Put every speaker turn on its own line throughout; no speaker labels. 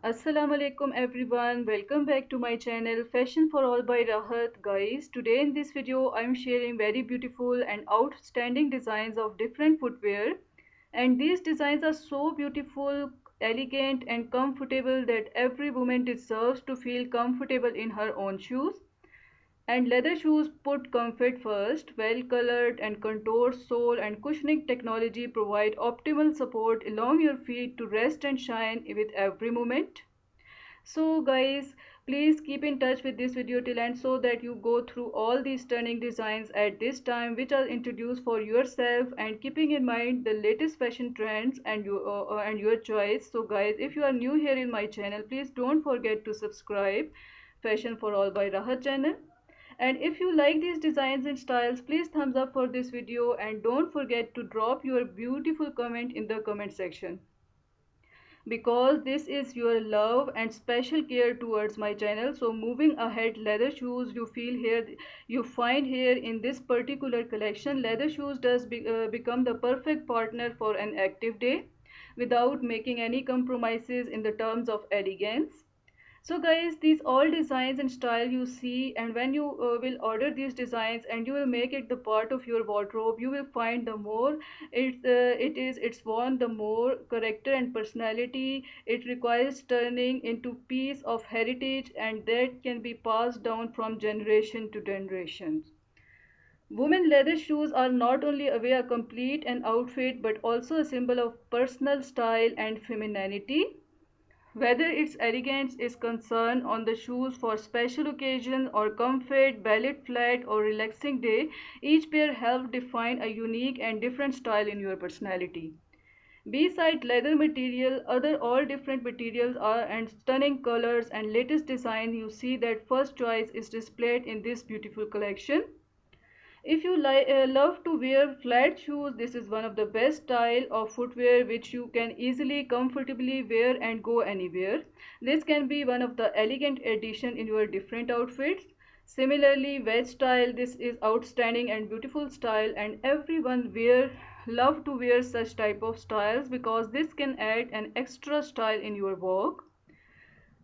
Assalamu alaikum everyone. Welcome back to my channel Fashion for All by Rahat. Guys, today in this video I'm sharing very beautiful and outstanding designs of different footwear, and these designs are so beautiful, elegant and comfortable that every woman deserves to feel comfortable in her own shoes. And leather shoes put comfort first. Well colored and contoured sole and cushioning technology provide optimal support along your feet to rest and shine with every movement. So guys, please keep in touch with this video till end so that you go through all these stunning designs at this time which are introduced for yourself, and keeping in mind the latest fashion trends and your choice. So guys, if you are new here in my channel, please don't forget to subscribe Fashion for All by Rahat channel. And if you like these designs and styles, please thumbs up for this video and don't forget to drop your beautiful comment in the comment section, because this is your love and special care towards my channel. So moving ahead, leather shoes you find here in this particular collection. Leather shoes become the perfect partner for an active day without making any compromises in the terms of elegance. So guys, these all designs and style you see, and when you will order these designs and you will make it the part of your wardrobe, you will find the more it's worn, the more character and personality it requires, turning into piece of heritage and that can be passed down from generation to generation. Women leather shoes are not only a way to complete an outfit but also a symbol of personal style and femininity. Whether its elegance is concerned on the shoes for special occasion or comfort, ballet flat or relaxing day, each pair helps define a unique and different style in your personality. Beside leather material, other all different materials are and stunning colors and latest design, you see that first choice is displayed in this beautiful collection. If you love to wear flat shoes, this is one of the best style of footwear which you can easily, comfortably wear and go anywhere. This can be one of the elegant addition in your different outfits. Similarly, wedge style, this is outstanding and beautiful style, and everyone love to wear such type of styles because this can add an extra style in your walk.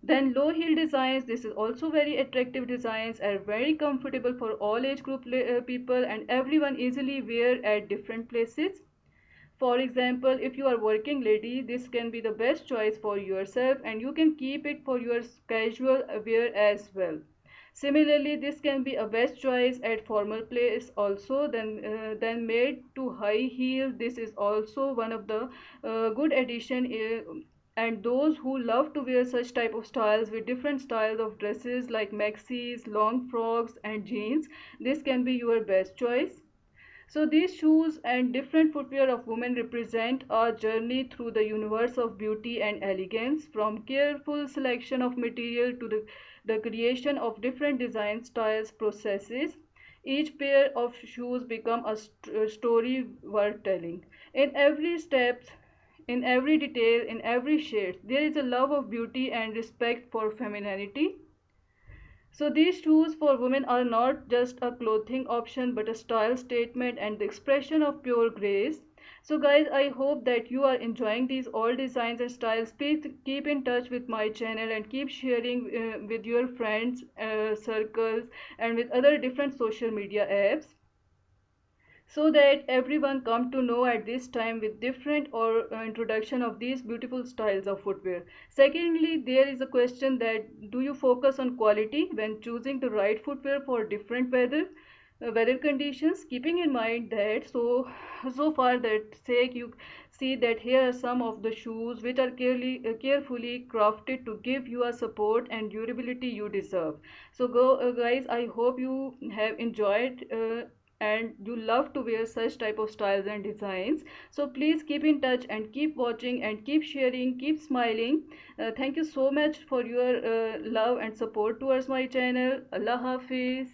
Then low heel designs, this is also very attractive designs, are very comfortable for all age group people and everyone easily wear at different places. For example, if you are working lady, this can be the best choice for yourself and you can keep it for your casual wear as well. Similarly, this can be a best choice at formal place also. Then made to high heel, this is also one of the good addition, and those who love to wear such type of styles with different styles of dresses like maxis, long frocks and jeans, this can be your best choice. So these shoes and different footwear of women represent a journey through the universe of beauty and elegance, from careful selection of material to the creation of different design styles processes. Each pair of shoes become a story worth telling. In every step, in every detail, in every shade, there is a love of beauty and respect for femininity. So these shoes for women are not just a clothing option but a style statement and the expression of pure grace. So guys, I hope that you are enjoying these all designs and styles. Please keep in touch with my channel and keep sharing with your friends, circles and with other different social media apps, so that everyone come to know at this time with different or introduction of these beautiful styles of footwear. Secondly, there is a question that do you focus on quality when choosing the right footwear for different weather conditions, keeping in mind that so far that sake you see that here are some of the shoes which are carefully crafted to give you a support and durability you deserve. So guys, I hope you have enjoyed and you love to wear such type of styles and designs. So please keep in touch and keep watching and keep sharing, keep smiling. Thank you so much for your love and support towards my channel. Allah Hafiz.